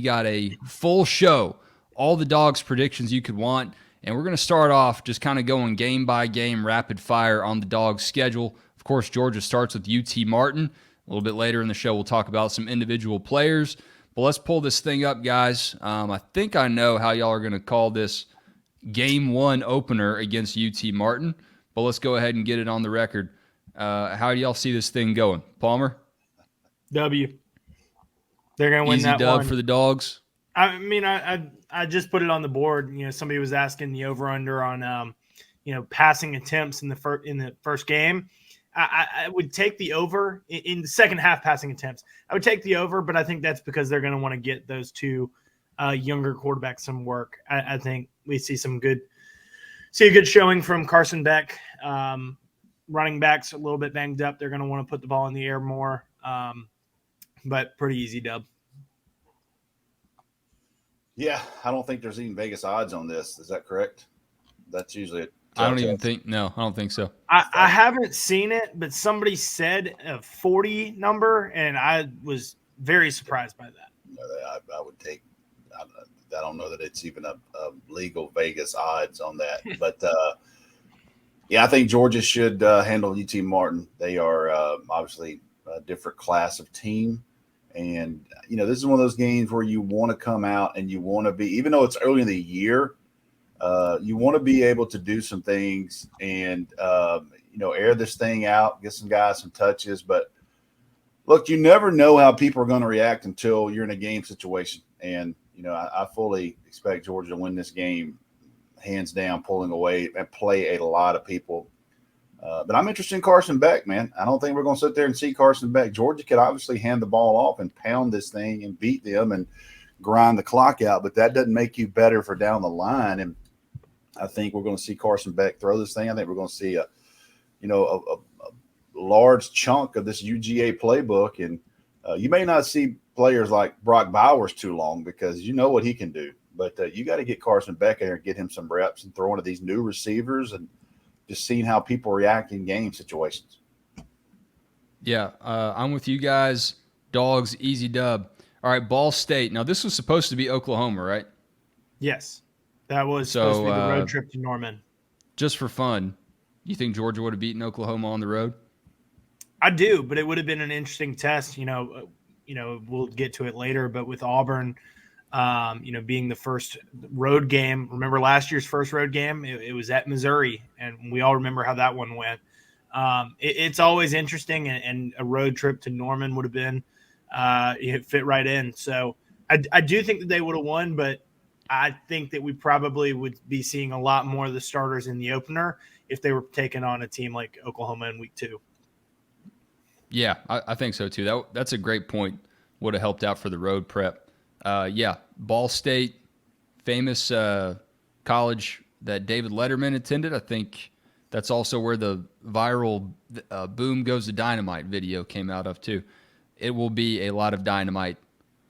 got a full show, all the Dogs predictions you could want. And we're going to start off just kind of going game by game, rapid fire on the Dogs schedule. Of course, Georgia starts with UT Martin. A little bit later in the show, we'll talk about some individual players. But let's pull this thing up, guys. I think I know how y'all are going to call this game one opener against UT Martin. But let's go ahead and get it on the record. How do y'all see this thing going? Palmer? W. They're going to win Easy that dub one. for the Dogs? I mean, I just put it on the board. You know, somebody was asking the over-under on, passing attempts in the first game. I would take the over in the second half passing attempts. I would take the over, but I think that's because they're going to want to get those two younger quarterbacks some work. I think we see a good showing from Carson Beck. Running backs a little bit banged up. They're going to want to put the ball in the air more, but pretty easy dub. Yeah, I don't think there's even Vegas odds on this. Is that correct? That's usually a I don't think so. I haven't seen it, but somebody said a 40 number, and I was very surprised by that. I would take – I don't know that it's even a legal Vegas odds on that. But, I think Georgia should handle UT Martin. They are obviously a different class of team. And, this is one of those games where you want to come out and you want to be, even though it's early in the year, you want to be able to do some things and, air this thing out, get some guys some touches. But, look, you never know how people are going to react until you're in a game situation. And, I fully expect Georgia to win this game, hands down, pulling away and play a lot of people. But I'm interested in Carson Beck, man. I don't think we're going to sit there and see Carson Beck. Georgia could obviously hand the ball off and pound this thing and beat them and grind the clock out, but that doesn't make you better for down the line. And I think we're going to see Carson Beck throw this thing. I think we're going to see a large chunk of this UGA playbook. And you may not see players like Brock Bowers too long because you know what he can do. But you got to get Carson Beck in there and get him some reps and throw one of these new receivers and just seeing how people react in game situations. Yeah, I'm with you guys. Dogs, easy dub. All right, Ball State. Now, this was supposed to be Oklahoma, right? Yes. That was supposed to be the road trip to Norman. Just for fun, you think Georgia would have beaten Oklahoma on the road? I do, but it would have been an interesting test. We'll get to it later, but with Auburn – being the first road game. Remember last year's first road game? It was at Missouri, and we all remember how that one went. It's always interesting, and a road trip to Norman would have been it fit right in. So I do think that they would have won, but I think that we probably would be seeing a lot more of the starters in the opener if they were taking on a team like Oklahoma in week 2. Yeah, I think so too. That's a great point. Would have helped out for the road prep. Ball State, famous college that David Letterman attended. I think that's also where the viral Boom Goes the Dynamite video came out of too. It will be a lot of dynamite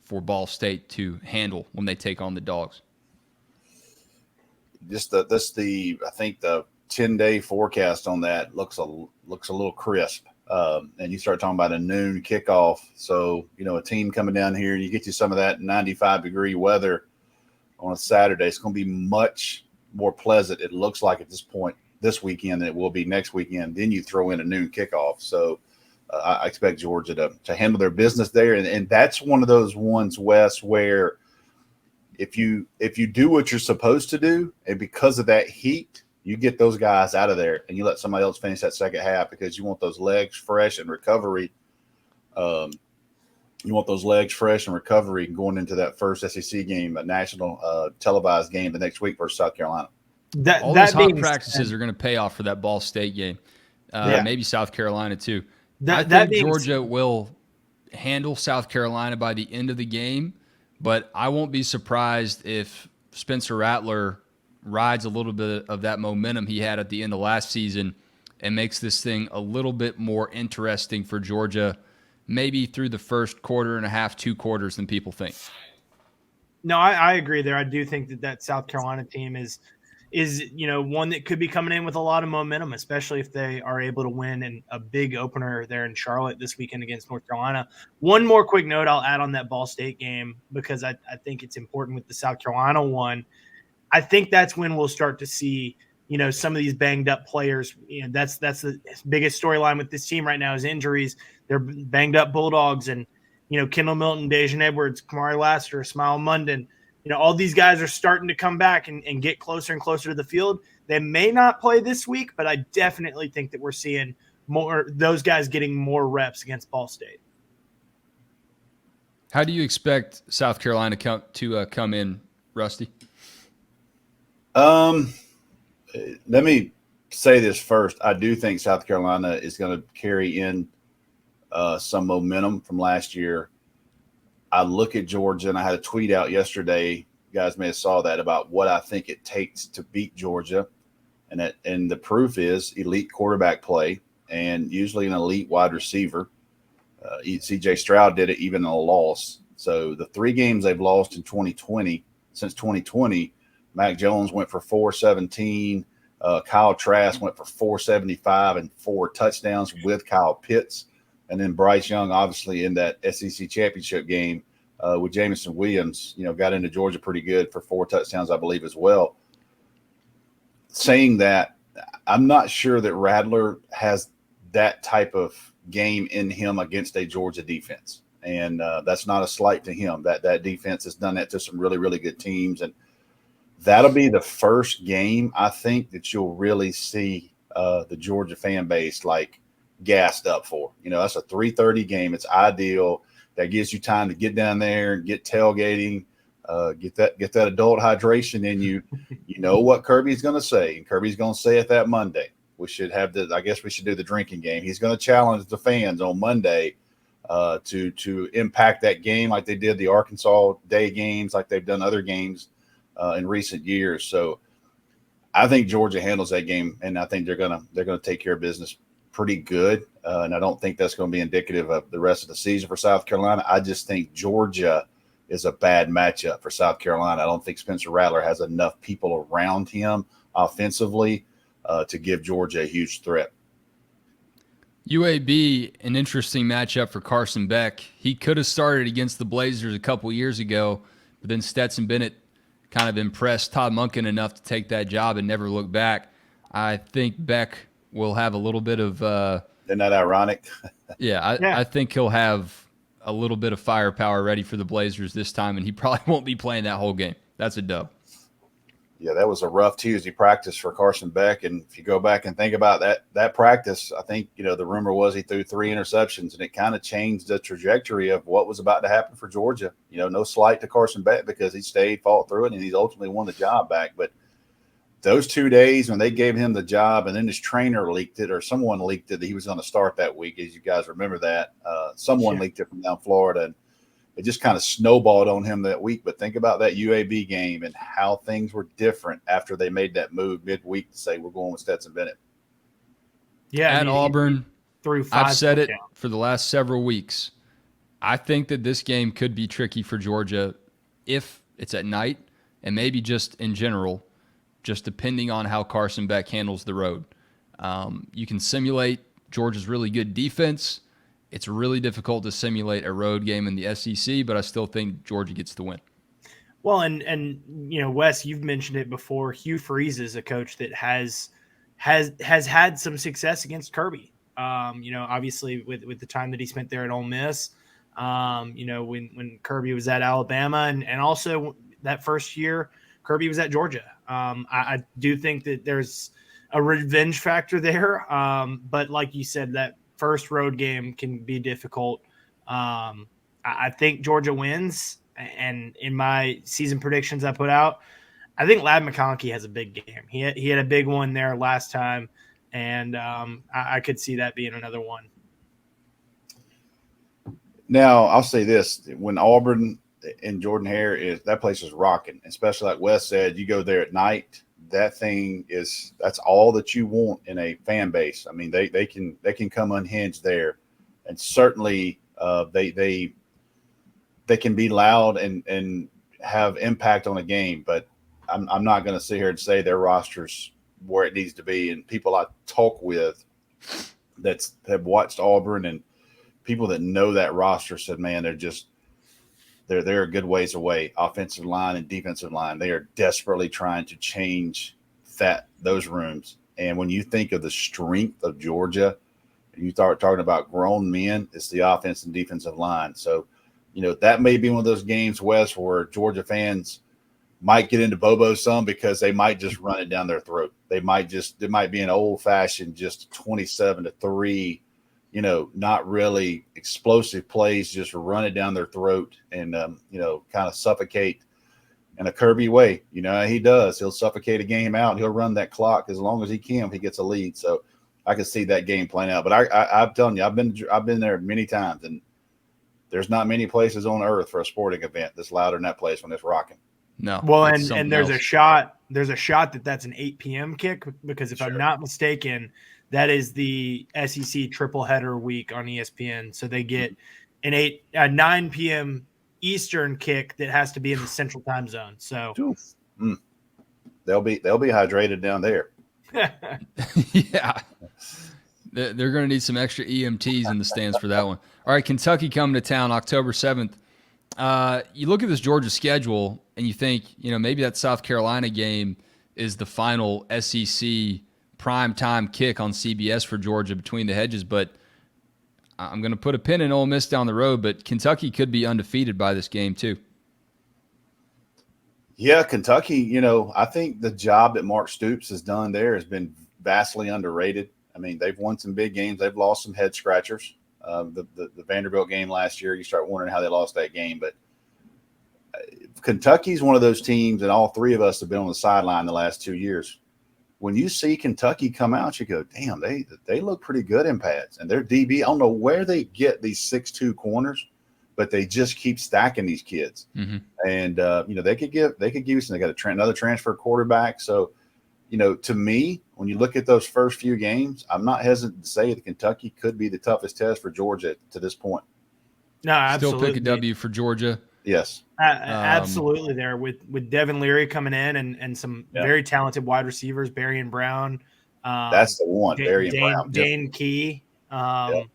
for Ball State to handle when they take on the Dogs. I think the 10-day forecast on that looks a little crisp. And you start talking about a noon kickoff. So, a team coming down here, you get you some of that 95-degree weather on a Saturday. It's going to be much more pleasant, it looks like, at this point this weekend than it will be next weekend. Then you throw in a noon kickoff. So I expect Georgia to handle their business there. And that's one of those ones, Wes, where if you do what you're supposed to do, and because of that heat, you get those guys out of there and you let somebody else finish that second half because you want those legs fresh and recovery. You want those legs fresh and recovery going into that first SEC game, a national televised game the next week versus South Carolina. All those hot practices are going to pay off for that Ball State game. Maybe South Carolina too. I think Georgia will handle South Carolina by the end of the game, but I won't be surprised if Spencer Rattler rides a little bit of that momentum he had at the end of last season and makes this thing a little bit more interesting for Georgia, maybe through the first quarter and a half, 2 quarters than people think. No, I agree there. I do think that South Carolina team is is, one that could be coming in with a lot of momentum, especially if they are able to win in a big opener there in Charlotte this weekend against North Carolina. One more quick note I'll add on that Ball State game, because I think it's important with the South Carolina one. I think that's when we'll start to see, some of these banged up players. That's the biggest storyline with this team right now is injuries. They're banged up Bulldogs, and, Kendall Milton, Dejan Edwards, Kamari Lassiter, Smile Munden. All these guys are starting to come back and get closer and closer to the field. They may not play this week, but I definitely think that we're seeing those guys getting more reps against Ball State. How do you expect South Carolina to come in, Rusty? Let me say this first. I do think South Carolina is going to carry in some momentum from last year. I look at Georgia, and I had a tweet out yesterday. You guys may have saw that, about what I think it takes to beat Georgia, and the proof is elite quarterback play and usually an elite wide receiver. C.J. Stroud did it even in a loss. So the 3 games they've lost in 2020, since 2020, Mac Jones went for 417. Kyle Trask went for 475 and 4 touchdowns with Kyle Pitts. And then Bryce Young, obviously, in that SEC championship game with Jameson Williams, got into Georgia pretty good for 4 touchdowns, I believe, as well. Saying that, I'm not sure that Rattler has that type of game in him against a Georgia defense. And that's not a slight to him. That defense has done that to some really, really good teams. And that'll be the first game, I think, that you'll really see the Georgia fan base gassed up for. That's a 3:30 game. It's ideal. That gives you time to get down there and get tailgating, get that adult hydration in you. You know what Kirby's going to say, and Kirby's going to say it that Monday. We should I guess we should do the drinking game. He's going to challenge the fans on Monday to impact that game like they did the Arkansas Day games, like they've done other games in recent years. So I think Georgia handles that game, and I think they're gonna take care of business pretty good. And I don't think that's going to be indicative of the rest of the season for South Carolina. I just think Georgia is a bad matchup for South Carolina. I don't think Spencer Rattler has enough people around him offensively to give Georgia a huge threat. UAB, an interesting matchup for Carson Beck. He could have started against the Blazers a couple years ago, but then Stetson Bennett kind of impressed Todd Monken enough to take that job and never look back. I think Beck will have a little bit of isn't that ironic? I think he'll have a little bit of firepower ready for the Blazers this time, and he probably won't be playing that whole game. That's a dub. Yeah, that was a rough Tuesday practice for Carson Beck. And if you go back and think about that practice, I think, the rumor was he threw 3 interceptions, and it kind of changed the trajectory of what was about to happen for Georgia. No slight to Carson Beck, because he fought through it, and he's ultimately won the job back. But those 2 days when they gave him the job, and then his trainer leaked it, or someone leaked it, that he was going to start that week, as you guys remember that. Someone leaked it from down Florida, and it just kind of snowballed on him that week. But think about that UAB game and how things were different after they made that move midweek to say, we're going with Stetson Bennett. Yeah, at Auburn, through 5 I've said it for the last several weeks. I think that this game could be tricky for Georgia if it's at night, and maybe just in general, just depending on how Carson Beck handles the road. You can simulate Georgia's really good defense. It's really difficult to simulate a road game in the SEC, but I still think Georgia gets the win. Well, and Wes, you've mentioned it before. Hugh Freeze is a coach that has had some success against Kirby. Obviously with the time that he spent there at Ole Miss. When Kirby was at Alabama, and also that first year Kirby was at Georgia. I do think that there's a revenge factor there. But like you said, that first road game can be difficult. I think Georgia wins, and in my season predictions I put out, I think Ladd McConkey has a big game. He had a big one there last time, and I could see that being another one. Now, I'll say this. When Auburn and Jordan Hare that place is rocking, especially like Wes said, you go there at night, that's all that you want in a fan base. I mean, they can come unhinged there, and certainly they can be loud and have impact on a game. But I'm not going to sit here and say their roster's where it needs to be. And people I talk with that have watched Auburn and people that know that roster said, man, they're a good ways away. Offensive line and defensive line, they are desperately trying to change those rooms. And when you think of the strength of Georgia, and you start talking about grown men, it's the offense and defensive line. So, that may be one of those games, Wes, where Georgia fans might get into Bobo some because they might just run it down their throat. It might be an old fashioned just 27-3, not really explosive plays, just run it down their throat and, kind of suffocate in a Kirby way. He does. He'll suffocate a game out. And he'll run that clock as long as he can if he gets a lead. So I can see that game playing out. But I'm telling you, I've been there many times, and there's not many places on earth for a sporting event that's louder than that place when it's rocking. No. Well, and there's a shot that's an 8 p.m. kick because if I'm not mistaken, that is the SEC triple header week on ESPN. So they get a 9 p.m. Eastern kick that has to be in the Central Time Zone. So they'll be hydrated down there. Yeah. They're going to need some extra EMTs in the stands for that one. All right, Kentucky coming to town October 7th. You look at this Georgia schedule and you think, maybe that South Carolina game is the final SEC primetime kick on CBS for Georgia between the hedges, but I'm going to put a pin in Ole Miss down the road, but Kentucky could be undefeated by this game too. Yeah, Kentucky, I think the job that Mark Stoops has done there has been vastly underrated. I mean, they've won some big games. They've lost some head scratchers. The Vanderbilt game last year, you start wondering how they lost that game. But Kentucky's one of those teams, and all three of us have been on the sideline the last 2 years. When you see Kentucky come out, you go, damn, they look pretty good in pads. And their DB, I don't know where they get these 6'2" corners, but they just keep stacking these kids. Mm-hmm. And, they could give you some. They got another transfer quarterback. So, to me, when you look at those first few games, I'm not hesitant to say that Kentucky could be the toughest test for Georgia to this point. No, absolutely. Still pick a W for Georgia. Yes. Absolutely there with Devin Leary coming in and some very talented wide receivers, Barry and Brown. That's the one, Barry and Brown. Dane Key. I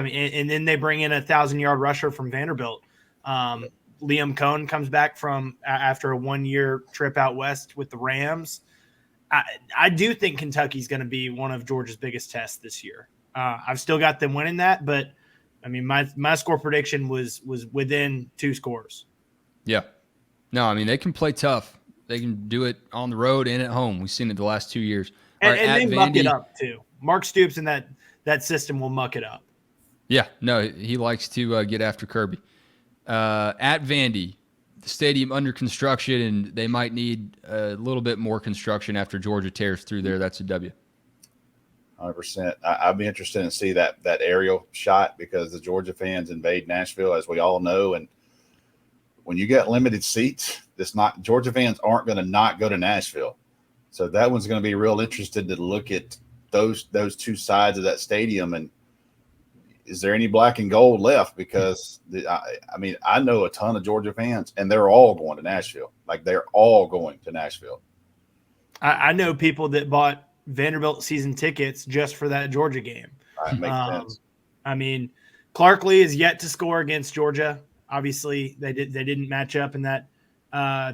mean, and then they bring in a 1,000-yard rusher from Vanderbilt. Liam Cohn comes back from after a 1-year trip out west with the Rams. I do think Kentucky's going to be one of Georgia's biggest tests this year. I've still got them winning that, but I mean, my score prediction was within 2 scores. Yeah. No, I mean, they can play tough. They can do it on the road and at home. We've seen it the last 2 years. And they muck it up too. Mark Stoops and that system will muck it up. Yeah, no, he likes to get after Kirby. At Vandy, the stadium under construction, and they might need a little bit more construction after Georgia tears through there. That's a W. 100%. I'd be interested in see that aerial shot because the Georgia fans invade Nashville, as we all know. And when you get limited seats, Georgia fans aren't going to not go to Nashville. So that one's going to be real interesting to look at those two sides of that stadium. And is there any black and gold left? Because I know a ton of Georgia fans, and they're all going to Nashville. Like they're all going to Nashville. I know people that bought Vanderbilt season tickets just for that Georgia game. That makes sense. I mean, Clarkley is yet to score against Georgia. Obviously, they didn't match up in that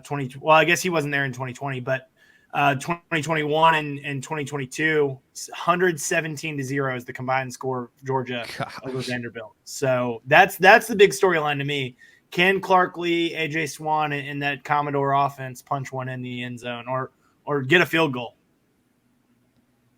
20. Well, I guess he wasn't there in 2020, but 2021 and 2022, 117-0 is the combined score of Georgia over Vanderbilt. So that's the big storyline to me. Can Clarkley, AJ Swan, and that Commodore offense punch one in the end zone or get a field goal?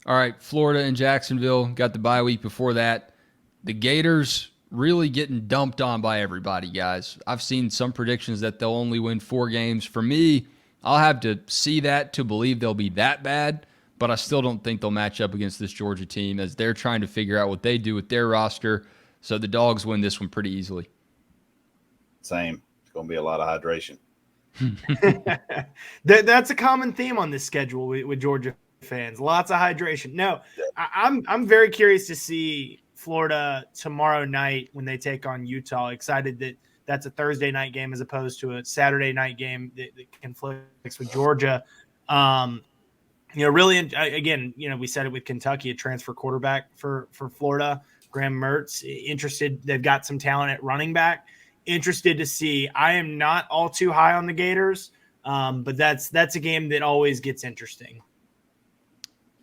All right, Florida and Jacksonville got the bye week before that. The Gators really getting dumped on by everybody, guys. I've seen some predictions that they'll only win 4 games. For me, I'll have to see that to believe they'll be that bad, but I still don't think they'll match up against this Georgia team as they're trying to figure out what they do with their roster. So the Dogs win this one pretty easily. Same. It's going to be a lot of hydration. That's a common theme on this schedule with Georgia fans. Lots of hydration. No, I'm very curious to see Florida tomorrow night when they take on Utah. Excited that that's a Thursday night game as opposed to a Saturday night game that conflicts with Georgia. Really, again, we said it with Kentucky, a transfer quarterback for Florida, Graham Mertz. Interested, they've got some talent at running back. Interested to see. I am not all too high on the Gators, but that's a game that always gets interesting.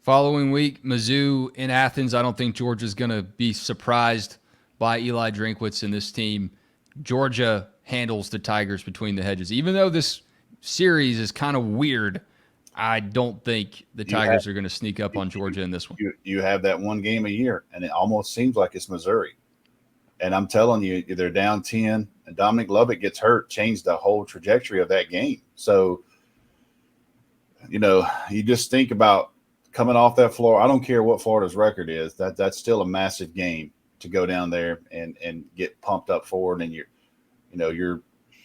Following week, Mizzou in Athens. I don't think Georgia's going to be surprised by Eli Drinkwitz and this team. Georgia handles the Tigers between the hedges. Even though this series is kind of weird, I don't think the Tigers are going to sneak up on Georgia in this one. You have that one game a year, and it almost seems like it's Missouri. And I'm telling you, they're down 10, and Dominic Lovett gets hurt, changed the whole trajectory of that game. So, you just think about coming off that floor. I don't care what Florida's record is. That's still a massive game to go down there and get pumped up forward. And you're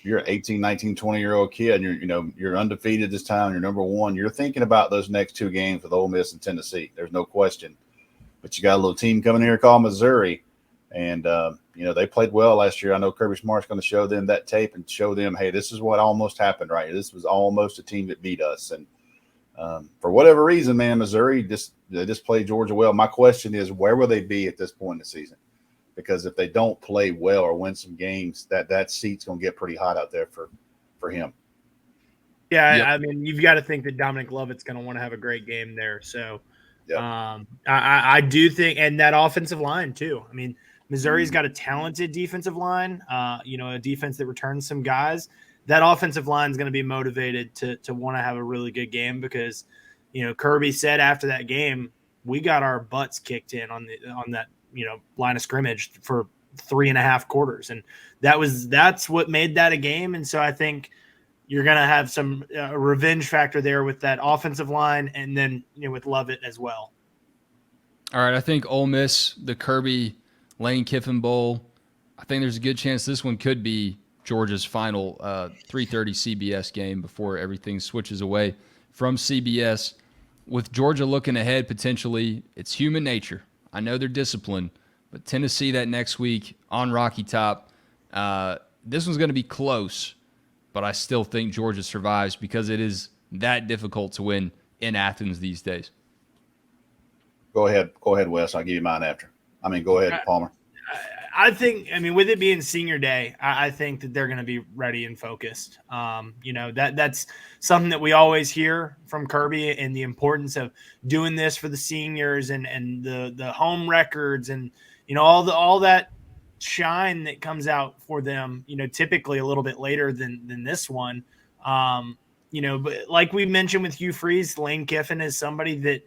an 18, 19, 20-year-old kid, and you're undefeated this time. You're number one. You're thinking about those next two games with Ole Miss and Tennessee. There's no question. But you got a little team coming here called Missouri, and they played well last year. I know Kirby Smart's going to show them that tape and show them, hey, this is what almost happened, right? This was almost a team that beat us. And for whatever reason, man, Missouri they just played Georgia well. My question is, where will they be at this point in the season? Because if they don't play well or win some games, that seat's going to get pretty hot out there for him. Yeah, yep. I mean, you've got to think that Dominic Lovett's going to want to have a great game there. So yep. I do think – and that offensive line too. I mean, Missouri's got a talented defensive line, a defense that returns some guys. That offensive line is going to be motivated to want to have a really good game because, Kirby said after that game, we got our butts kicked in on that line of scrimmage for 3.5 quarters. And that's what made that a game. And so I think you're going to have some revenge factor there with that offensive line and then, with Lovett as well. All right. I think Ole Miss, the Kirby Lane Kiffin Bowl, I think there's a good chance this one could be Georgia's final 3:30 CBS game before everything switches away from CBS. With Georgia looking ahead potentially, it's human nature. I know they're disciplined, but Tennessee that next week on Rocky Top, this one's going to be close, but I still think Georgia survives because it is that difficult to win in Athens these days. Go ahead, Wes. I'll give you mine after. Go ahead, Palmer. I think, with it being senior day, I think that they're going to be ready and focused. That's something that we always hear from Kirby and the importance of doing this for the seniors and the home records and, all that shine that comes out for them, typically a little bit later than this one. But like we mentioned with Hugh Freeze, Lane Kiffin is somebody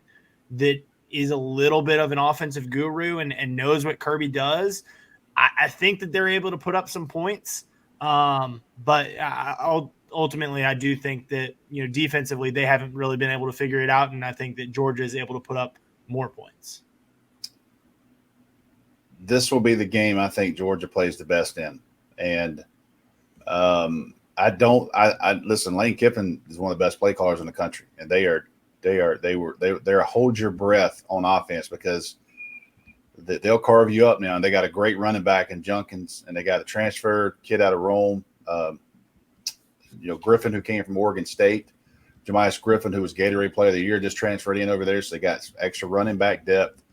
that is a little bit of an offensive guru and knows what Kirby does. I think that they're able to put up some points, but ultimately I do think that defensively they haven't really been able to figure it out, and I think that Georgia is able to put up more points. This will be the game I think Georgia plays the best in, and listen. Lane Kiffin is one of the best play callers in the country, and they're a hold your breath on offense because they'll carve you up now. And they got a great running back in Junkins, and they got a transfer kid out of Rome, Griffin, who came from Oregon State. Jemias Griffin, who was Gatorade Player of the Year, just transferred in over there. So they got extra running back depth.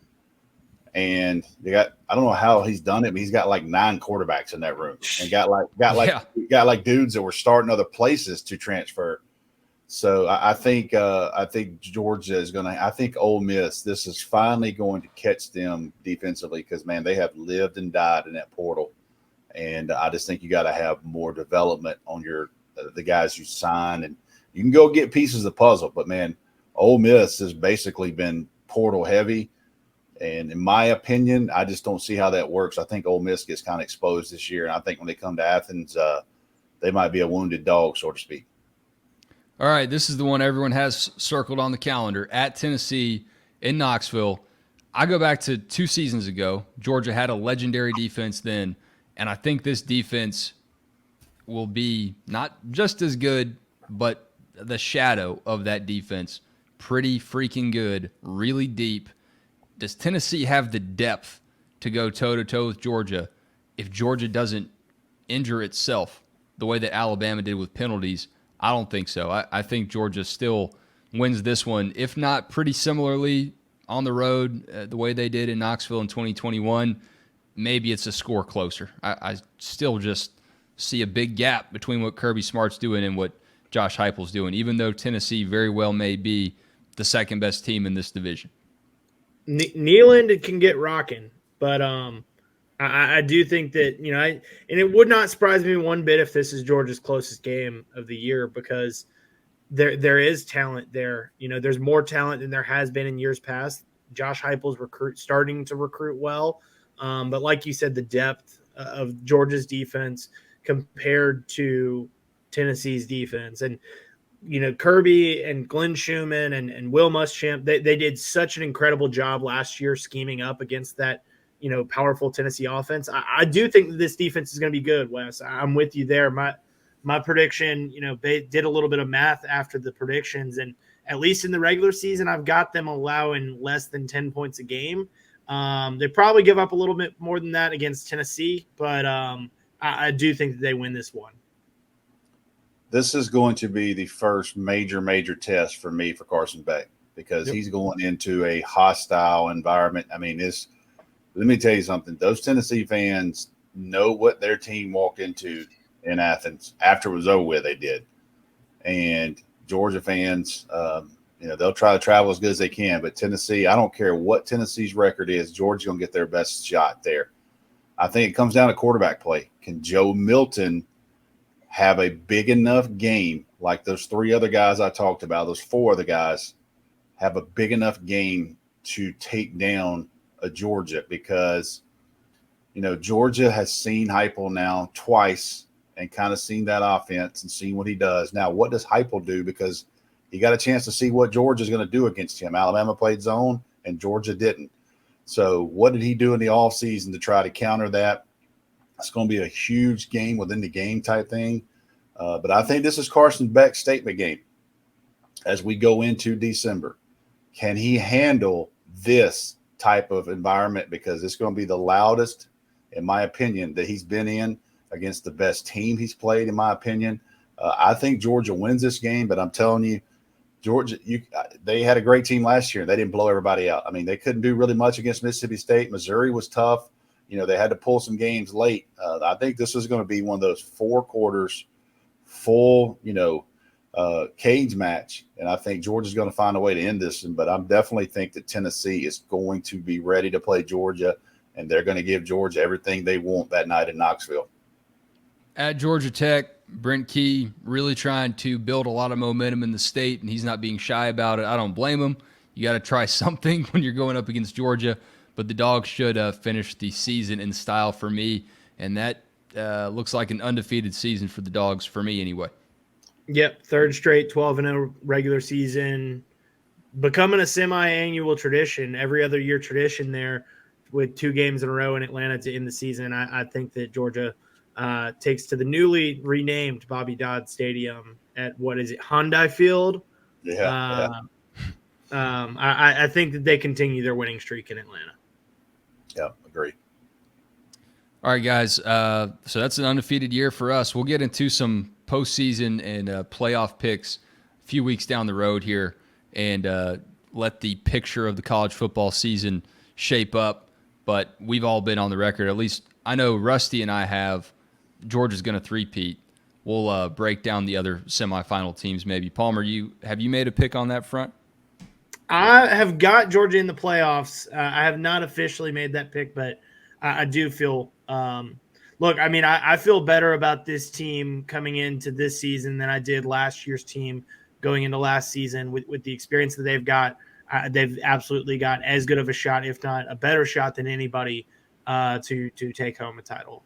And they got, I don't know how he's done it, but he's got like 9 quarterbacks in that room and got like dudes that were starting other places to transfer. So I think Georgia is going to. I think Ole Miss. This is finally going to catch them defensively because man, they have lived and died in that portal, and I just think you got to have more development on the guys you sign, and you can go get pieces of the puzzle. But man, Ole Miss has basically been portal heavy, and in my opinion, I just don't see how that works. I think Ole Miss gets kind of exposed this year, and I think when they come to Athens, they might be a wounded dog, so to speak. All right, this is the one everyone has circled on the calendar. At Tennessee in Knoxville. I go back to 2 seasons ago. Georgia had a legendary defense then, and I think this defense will be not just as good, but the shadow of that defense. Pretty freaking good, really deep. Does Tennessee have the depth to go toe-to-toe with Georgia if Georgia doesn't injure itself the way that Alabama did with penalties? I don't think so. I think Georgia still wins this one, if not pretty similarly on the road the way they did in Knoxville in 2021. Maybe it's a score closer. I still just see a big gap between what Kirby Smart's doing and what Josh Heupel's doing, even though Tennessee very well may be the second best team in this division. Neyland can get rocking, but I do think that, and it would not surprise me one bit if this is Georgia's closest game of the year, because there is talent there. There's more talent than there has been in years past. Josh Heupel's starting to recruit well, but like you said, the depth of Georgia's defense compared to Tennessee's defense, and Kirby and Glenn Schumann and Will Muschamp, they did such an incredible job last year scheming up against that powerful Tennessee offense. I do think that this defense is going to be good, Wes. I'm with you there. My prediction, they did a little bit of math after the predictions, and at least in the regular season, I've got them allowing less than 10 points a game. They probably give up a little bit more than that against Tennessee, but I do think that they win this one. This is going to be the first major test for me for Carson Beck, because he's going into a hostile environment. I mean, let me tell you something. Those Tennessee fans know what their team walked into in Athens after it was over with. They did. And Georgia fans, they'll try to travel as good as they can. But Tennessee, I don't care what Tennessee's record is, Georgia's going to get their best shot there. I think it comes down to quarterback play. Can Joe Milton have a big enough game like those three other guys I talked about, those four other guys, have a big enough game to take down a Georgia? Because, Georgia has seen Heupel now twice and kind of seen that offense and seen what he does. Now, what does Heupel do? Because he got a chance to see what Georgia's going to do against him. Alabama played zone and Georgia didn't. So what did he do in the offseason to try to counter that? It's going to be a huge game within the game type thing. But I think this is Carson Beck's statement game as we go into December. Can he handle this type of environment? Because it's going to be the loudest, in my opinion, that he's been in against the best team he's played, in my opinion. I think Georgia wins this game, but I'm telling you, Georgia, they had a great team last year. They didn't blow everybody out. I mean, they couldn't do really much against Mississippi State. Missouri was tough. They had to pull some games late. I think this is going to be one of those 4 quarters, full, cage match. And I think Georgia's going to find a way to end this. But I definitely think that Tennessee is going to be ready to play Georgia, and they're going to give Georgia everything they want that night in Knoxville. At Georgia Tech, Brent Key really trying to build a lot of momentum in the state, and he's not being shy about it. I don't blame him. You got to try something when you're going up against Georgia. But the Dogs should finish the season in style for me, and that looks like an undefeated season for the Dogs, for me anyway. Yep, third straight 12-0 regular season, becoming a semi-annual tradition, every other year tradition there, with 2 games in a row in Atlanta to end the season. I think that Georgia takes to the newly renamed Bobby Dodd Stadium at, what is it, Hyundai Field? Yeah. I think that they continue their winning streak in Atlanta. Yeah, agree. All right, guys. So that's an undefeated year for us. We'll get into some postseason and playoff picks a few weeks down the road here, and let the picture of the college football season shape up. But we've all been on the record. At least I know Rusty and I have. Georgia's going to three-peat. We'll break down the other semifinal teams maybe. Palmer, have you made a pick on that front? I have got Georgia in the playoffs. I have not officially made that pick, but I do feel look, I mean, I feel better about this team coming into this season than I did last year's team going into last season with the experience that they've got. They've absolutely got as good of a shot, if not a better shot than anybody to take home a title.